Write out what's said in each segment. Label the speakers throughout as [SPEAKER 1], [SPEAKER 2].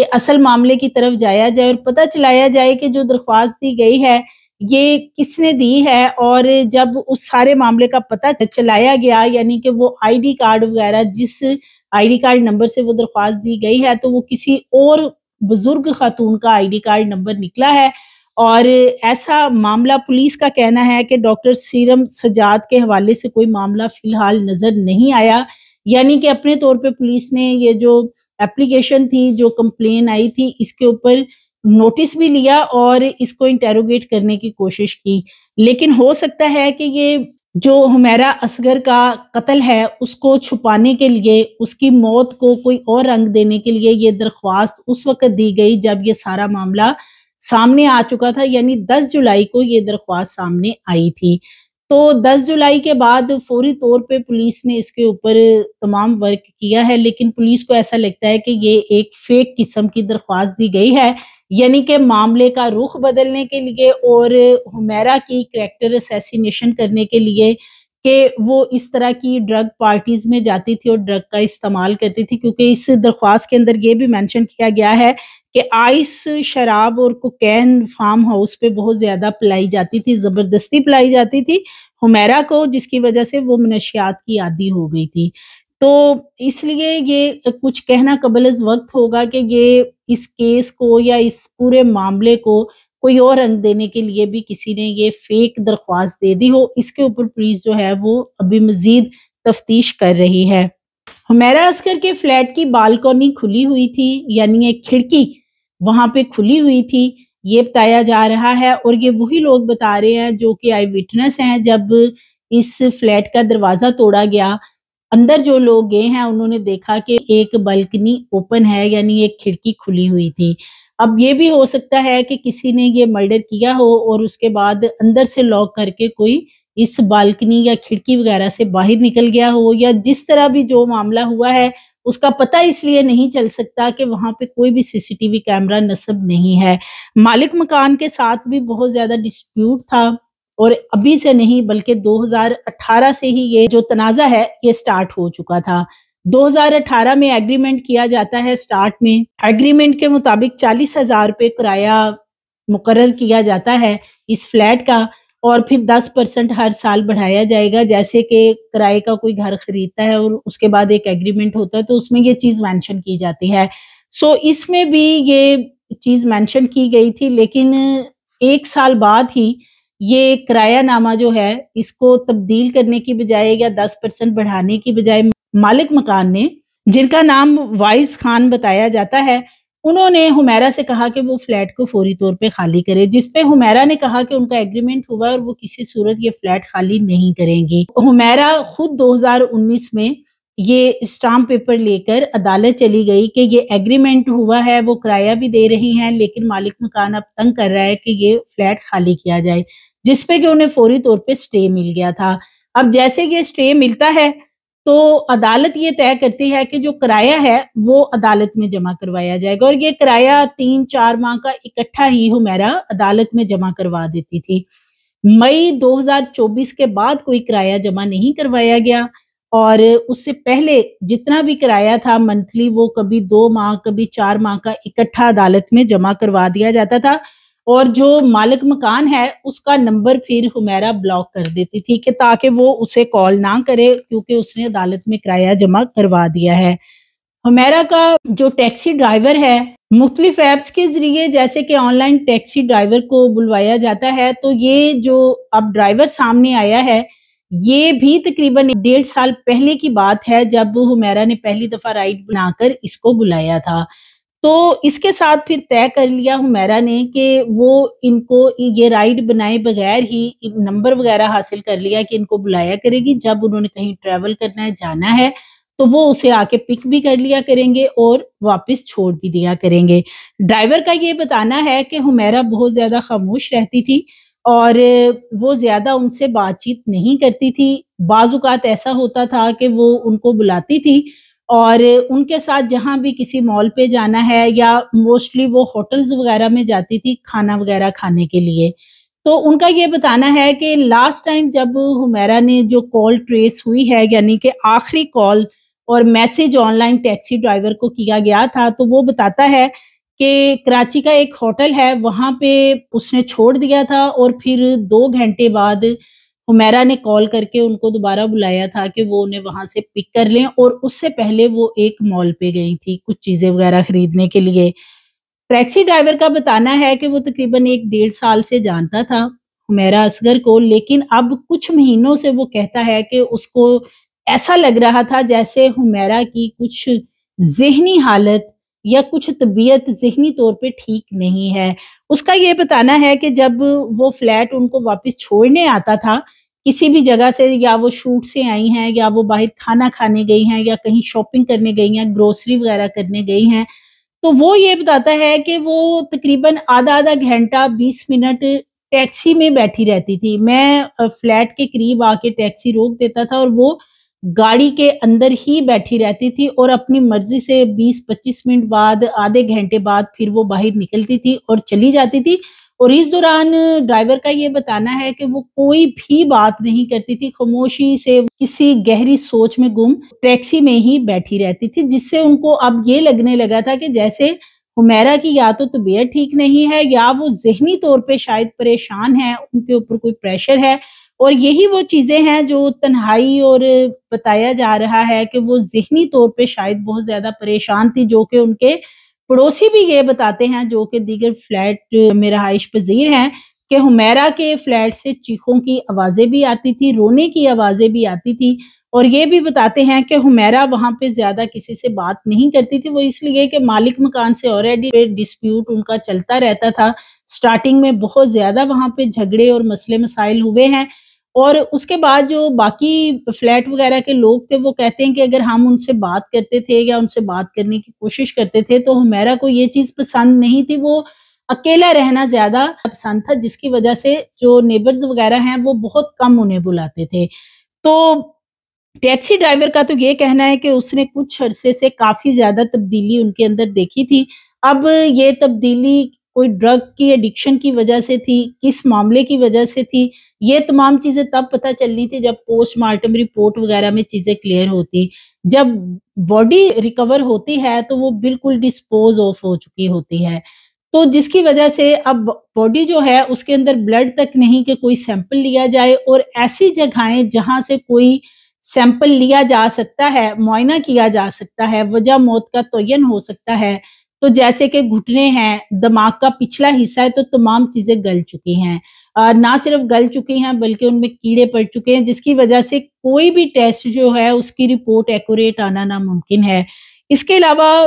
[SPEAKER 1] کہ اصل معاملے کی طرف جایا جائے اور پتہ چلایا جائے کہ جو درخواست دی گئی ہے یہ کس نے دی ہے، اور جب اس سارے معاملے کا پتہ چلایا گیا، یعنی کہ وہ آئی ڈی کارڈ وغیرہ جس آئی ڈی کارڈ نمبر سے وہ درخواست دی گئی ہے تو وہ کسی اور بزرگ خاتون کا آئی ڈی کارڈ نمبر نکلا ہے، اور ایسا معاملہ پولیس کا کہنا ہے کہ ڈاکٹر سیرم سجاد کے حوالے سے کوئی معاملہ فی الحال نظر نہیں آیا، یعنی کہ اپنے طور پہ پولیس نے یہ جو اپلیکیشن تھی، جو کمپلین آئی تھی، اس کے اوپر نوٹس بھی لیا اور اس کو انٹیروگیٹ کرنے کی کوشش کی، لیکن ہو سکتا ہے کہ یہ جو حمیرہ اصغر کا قتل ہے اس کو چھپانے کے لیے، اس کی موت کو کوئی اور رنگ دینے کے لیے یہ درخواست اس وقت دی گئی جب یہ سارا معاملہ سامنے آ چکا تھا، یعنی 10 جولائی کو یہ درخواست سامنے آئی تھی۔ تو 10 جولائی کے بعد فوری طور پہ پولیس نے اس کے اوپر تمام ورک کیا ہے، لیکن پولیس کو ایسا لگتا ہے کہ یہ ایک فیک قسم کی درخواست دی گئی ہے، یعنی کہ معاملے کا رخ بدلنے کے لیے اور حمیرہ کی کریکٹر اسیسینیشن کرنے کے لیے کہ وہ اس طرح کی ڈرگ پارٹیز میں جاتی تھی اور ڈرگ کا استعمال کرتی تھی، کیونکہ اس درخواست کے اندر یہ بھی مینشن کیا گیا ہے کہ آئس، شراب اور کوکین فارم ہاؤس پہ بہت زیادہ پلائی جاتی تھی، زبردستی پلائی جاتی تھی حمیرہ کو، جس کی وجہ سے وہ منشیات کی عادی ہو گئی تھی۔ تو اس لیے یہ کچھ کہنا قبل از وقت ہوگا کہ یہ اس کیس کو یا اس پورے معاملے کو کوئی اور رنگ دینے کے لیے بھی کسی نے یہ فیک درخواست دے دی ہو۔ اس کے اوپر پولیس جو ہے وہ ابھی مزید تفتیش کر رہی ہے۔ حمیرہ اصغر کے فلیٹ کی بالکونی کھلی ہوئی تھی، یعنی ایک کھڑکی وہاں پہ کھلی ہوئی تھی، یہ بتایا جا رہا ہے، اور یہ وہی لوگ بتا رہے ہیں جو کہ آئی وٹنس ہیں۔ جب اس فلیٹ کا دروازہ توڑا گیا، اندر جو لوگ گئے ہیں انہوں نے دیکھا کہ ایک بالکنی اوپن ہے، یعنی ایک کھڑکی کھلی ہوئی تھی۔ اب یہ بھی ہو سکتا ہے کہ کسی نے یہ مرڈر کیا ہو اور اس کے بعد اندر سے لاک کر کے کوئی اس بالکنی یا کھڑکی وغیرہ سے باہر نکل گیا ہو، یا جس طرح بھی جو معاملہ ہوا ہے اس کا پتہ اس لیے نہیں چل سکتا کہ وہاں پہ کوئی بھی سی سی ٹی وی کیمرہ نصب نہیں ہے۔ مالک مکان کے ساتھ بھی بہت زیادہ ڈسپیوٹ تھا، اور ابھی سے نہیں بلکہ 2018 سے ہی یہ جو تنازع ہے یہ سٹارٹ ہو چکا تھا۔ 2018 میں ایگریمنٹ کیا جاتا ہے، سٹارٹ میں ایگریمنٹ کے مطابق 40,000 روپے کرایہ مقرر کیا جاتا ہے اس فلیٹ کا، اور پھر 10% ہر سال بڑھایا جائے گا، جیسے کہ کرائے کا کوئی گھر خریدتا ہے اور اس کے بعد ایک ایگریمنٹ ہوتا ہے تو اس میں یہ چیز مینشن کی جاتی ہے۔ سو اس میں بھی یہ چیز مینشن کی گئی تھی، لیکن 1 سال بعد ہی یہ کرایہ نامہ جو ہے اس کو تبدیل کرنے کی بجائے یا 10% بڑھانے کی بجائے مالک مکان نے، جن کا نام وائز خان بتایا جاتا ہے، انہوں نے حمیرہ سے کہا کہ وہ فلیٹ کو فوری طور پہ خالی کرے، جس پہ حمیرہ نے کہا کہ ان کا ایگریمنٹ ہوا اور وہ کسی صورت یہ فلیٹ خالی نہیں کریں گی۔ حمیرہ خود 2019 میں یہ اسٹامپ پیپر لے کر عدالت چلی گئی کہ یہ ایگریمنٹ ہوا ہے، وہ کرایہ بھی دے رہی ہیں، لیکن مالک مکان اب تنگ کر رہا ہے کہ یہ فلیٹ خالی کیا جائے، جس پہ کہ انہیں فوری طور پہ سٹے مل گیا تھا۔ اب جیسے یہ سٹے ملتا ہے تو عدالت یہ طے کرتی ہے کہ جو کرایہ ہے وہ عدالت میں جمع کروایا جائے گا، اور یہ کرایہ 3-4 ماہ کا اکٹھا ہی حمیرہ عدالت میں جمع کروا دیتی تھی۔ مئی 2024 کے بعد کوئی کرایہ جمع نہیں کروایا گیا، اور اس سے پہلے جتنا بھی کرایہ تھا منتھلی وہ کبھی 2 ماہ کبھی 4 ماہ کا اکٹھا عدالت میں جمع کروا دیا جاتا تھا، اور جو مالک مکان ہے اس کا نمبر پھر حمیرہ بلاک کر دیتی تھی کہ تاکہ وہ اسے کال نہ کرے، کیونکہ اس نے عدالت میں کرایہ جمع کروا دیا ہے۔ حمیرہ کا جو ٹیکسی ڈرائیور ہے، مختلف ایپس کے ذریعے جیسے کہ آن لائن ٹیکسی ڈرائیور کو بلوایا جاتا ہے، تو یہ جو اب ڈرائیور سامنے آیا ہے یہ بھی تقریباً 1.5 سال پہلے کی بات ہے، جب حمیرہ نے پہلی دفعہ رائڈ بنا کر اس کو بلایا تھا۔ تو اس کے ساتھ پھر طے کر لیا حمیرہ نے کہ وہ ان کو یہ رائڈ بنائے بغیر ہی نمبر وغیرہ حاصل کر لیا کہ ان کو بلایا کرے گی، جب انہوں نے کہیں ٹریول کرنا ہے، جانا ہے تو وہ اسے آ کے پک بھی کر لیا کریں گے اور واپس چھوڑ بھی دیا کریں گے۔ ڈرائیور کا یہ بتانا ہے کہ حمیرہ بہت زیادہ خاموش رہتی تھی اور وہ زیادہ ان سے بات چیت نہیں کرتی تھی۔ بعض اوقات ایسا ہوتا تھا کہ وہ ان کو بلاتی تھی اور ان کے ساتھ جہاں بھی کسی مال پہ جانا ہے، یا موسٹلی وہ ہوٹلز وغیرہ میں جاتی تھی کھانا وغیرہ کھانے کے لیے۔ تو ان کا یہ بتانا ہے کہ لاسٹ ٹائم جب حمیرہ نے جو کال ٹریس ہوئی ہے، یعنی کہ آخری کال اور message on line taxi driver کو کیا گیا تھا، تو وہ بتاتا ہے کہ کراچی کا ایک ہوٹل ہے وہاں پہ اس نے چھوڑ دیا تھا، اور پھر 2 گھنٹے بعد حمیرہ نے کال کر کے ان کو دوبارہ بلایا تھا کہ وہ انہیں وہاں سے پک کر لیں، اور اس سے پہلے وہ ایک مال پہ گئی تھی کچھ چیزیں وغیرہ خریدنے کے لیے۔ ٹیکسی ڈرائیور کا بتانا ہے کہ وہ تقریباً 1 ڈیڑھ سال سے جانتا تھا حمیرہ اصغر کو، لیکن اب کچھ مہینوں سے وہ کہتا ہے کہ اس کو ایسا لگ رہا تھا جیسے حمیرہ کی کچھ ذہنی حالت یا کچھ طبیعت ذہنی طور پہ ٹھیک نہیں ہے۔ اس کا یہ بتانا ہے کہ جب وہ فلیٹ ان کو واپس چھوڑنے آتا تھا کسی بھی جگہ سے، یا وہ شوٹ سے آئی ہیں، یا وہ باہر کھانا کھانے گئی ہیں، یا کہیں شاپنگ کرنے گئی ہیں، گروسری وغیرہ کرنے گئی ہیں، تو وہ یہ بتاتا ہے کہ وہ تقریباً آدھا گھنٹہ 20 منٹ ٹیکسی میں بیٹھی رہتی تھی۔ میں فلیٹ کے قریب آ کے ٹیکسی روک دیتا تھا اور وہ گاڑی کے اندر ہی بیٹھی رہتی تھی، اور اپنی مرضی سے 20-25 منٹ بعد، آدھے گھنٹے بعد پھر وہ باہر نکلتی تھی اور چلی جاتی تھی۔ اور اس دوران ڈرائیور کا یہ بتانا ہے کہ وہ کوئی بھی بات نہیں کرتی تھی، خاموشی سے کسی گہری سوچ میں گم ٹیکسی میں ہی بیٹھی رہتی تھی، جس سے ان کو اب یہ لگنے لگا تھا کہ جیسے حمیرہ کی یا تو طبیعت ٹھیک نہیں ہے، یا وہ ذہنی طور پہ شاید پریشان ہے، ان کے اوپر کوئی پریشر ہے۔ اور یہی وہ چیزیں ہیں جو تنہائی، اور بتایا جا رہا ہے کہ وہ ذہنی طور پہ شاید بہت زیادہ پریشان تھی، جو کہ ان کے پڑوسی بھی یہ بتاتے ہیں جو کہ دیگر فلیٹ میں رہائش پذیر ہیں، کہ حمیرہ کے فلیٹ سے چیخوں کی آوازیں بھی آتی تھی، رونے کی آوازیں بھی آتی تھی، اور یہ بھی بتاتے ہیں کہ حمیرہ وہاں پہ زیادہ کسی سے بات نہیں کرتی تھی، وہ اس لیے کہ مالک مکان سے آلریڈی ڈسپیوٹ ان کا چلتا رہتا تھا۔ سٹارٹنگ میں بہت زیادہ وہاں پہ جھگڑے اور مسئلے مسائل ہوئے ہیں، اور اس کے بعد جو باقی فلیٹ وغیرہ کے لوگ تھے وہ کہتے ہیں کہ اگر ہم ان سے بات کرتے تھے یا ان سے بات کرنے کی کوشش کرتے تھے تو حمیرہ کو یہ چیز پسند نہیں تھی، وہ اکیلا رہنا زیادہ پسند تھا، جس کی وجہ سے جو نیبرز وغیرہ ہیں وہ بہت کم انہیں بلاتے تھے۔ تو ٹیکسی ڈرائیور کا تو یہ کہنا ہے کہ اس نے کچھ عرصے سے کافی زیادہ تبدیلی ان کے اندر دیکھی تھی۔ اب یہ تبدیلی کوئی ڈرگ کی ایڈکشن کی وجہ سے تھی، کس معاملے کی وجہ سے تھی، یہ تمام چیزیں تب پتہ چلنی تھی جب پوسٹ مارٹم رپورٹ وغیرہ میں چیزیں کلیئر ہوتی۔ جب باڈی ریکور ہوتی ہے تو وہ بالکل ڈسپوز آف ہو چکی ہوتی ہے، تو جس کی وجہ سے اب باڈی جو ہے اس کے اندر بلڈ تک نہیں کہ کوئی سیمپل لیا جائے، اور ایسی جگہیں جہاں سے کوئی سیمپل لیا جا سکتا ہے، معائنہ کیا جا سکتا ہے، وجہ موت کا تعین ہو سکتا ہے، تو جیسے کہ گھٹنے ہیں، دماغ کا پچھلا حصہ ہے، تو تمام چیزیں گل چکی ہیں، نہ صرف گل چکی ہیں بلکہ ان میں کیڑے پڑ چکے ہیں، جس کی وجہ سے کوئی بھی ٹیسٹ جو ہے اس کی رپورٹ ایکوریٹ آنا ناممکن ہے۔ اس کے علاوہ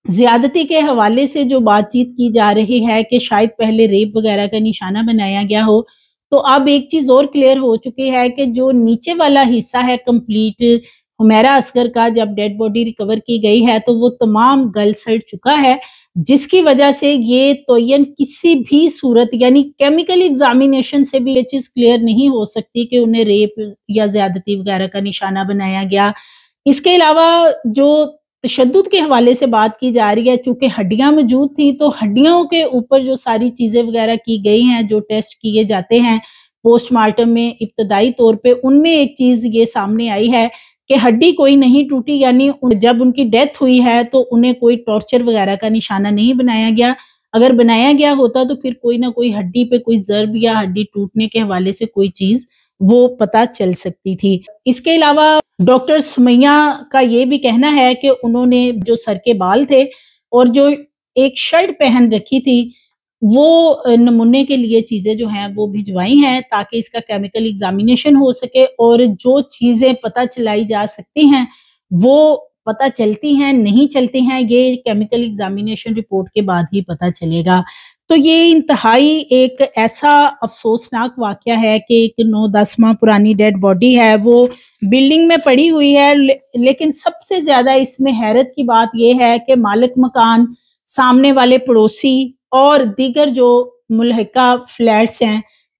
[SPEAKER 1] زیادتی کے حوالے سے جو بات چیت کی جا رہی ہے کہ شاید پہلے ریپ وغیرہ کا نشانہ بنایا گیا ہو، تو اب ایک چیز اور کلیئر ہو چکی ہے کہ جو نیچے والا حصہ ہے کمپلیٹ حمیرہ اصغر کا، جب ڈیڈ باڈی ریکور کی گئی ہے تو وہ تمام گل سڑ چکا ہے، جس کی وجہ سے یہ تعین کسی بھی صورت، یعنی کیمیکل ایگزامینیشن سے بھی یہ چیز کلیئر نہیں ہو سکتی کہ انہیں ریپ یا زیادتی وغیرہ کا نشانہ بنایا گیا۔ اس کے علاوہ جو تشدد کے حوالے سے بات کی جا رہی ہے، چونکہ ہڈیاں موجود تھیں تو ہڈیوں کے اوپر جو ساری چیزیں وغیرہ کی گئی ہیں، جو ٹیسٹ کیے جاتے ہیں پوسٹ مارٹم میں ابتدائی طور پہ، ان میں ایک چیز یہ سامنے آئی ہے کہ ہڈی کوئی نہیں ٹوٹی، یعنی جب ان کی ڈیتھ ہوئی ہے تو انہیں کوئی ٹارچر وغیرہ کا نشانہ نہیں بنایا گیا۔ اگر بنایا گیا ہوتا تو پھر کوئی نہ کوئی ہڈی پہ کوئی ضرب یا ہڈی ٹوٹنے کے حوالے سے کوئی چیز وہ پتہ چل سکتی تھی۔ اس کے علاوہ ڈاکٹر سمیہ کا یہ بھی کہنا ہے کہ انہوں نے جو سر کے بال تھے اور جو ایک شرٹ پہن رکھی تھی، وہ نمونے کے لیے چیزیں جو ہیں وہ بھجوائی ہیں تاکہ اس کا کیمیکل ایگزامینیشن ہو سکے، اور جو چیزیں پتہ چلائی جا سکتی ہیں وہ پتہ چلتی ہیں، نہیں چلتی ہیں یہ کیمیکل ایگزامینیشن رپورٹ کے بعد ہی پتہ چلے گا۔ تو یہ انتہائی ایک ایسا افسوسناک واقعہ ہے کہ ایک 9-10 ماہ پرانی ڈیڈ باڈی ہے، وہ بلڈنگ میں پڑی ہوئی ہے، لیکن سب سے زیادہ اس میں حیرت کی بات یہ ہے کہ مالک مکان، سامنے والے پڑوسی اور دیگر جو ملحقہ فلیٹس ہیں،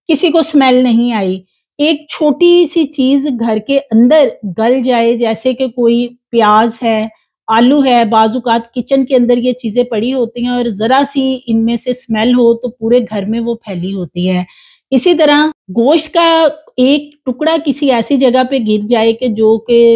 [SPEAKER 1] کسی کو سمیل نہیں آئی۔ ایک چھوٹی سی چیز گھر کے اندر گل جائے، جیسے کہ کوئی پیاز ہے، آلو ہے، بعض اوقات کچن کے اندر یہ چیزیں پڑی ہوتی ہیں اور ذرا سی ان میں سے سمیل ہو تو پورے گھر میں وہ پھیلی ہوتی ہے۔ اسی طرح گوشت کا ایک ٹکڑا کسی ایسی جگہ پہ گر جائے کہ جو کہ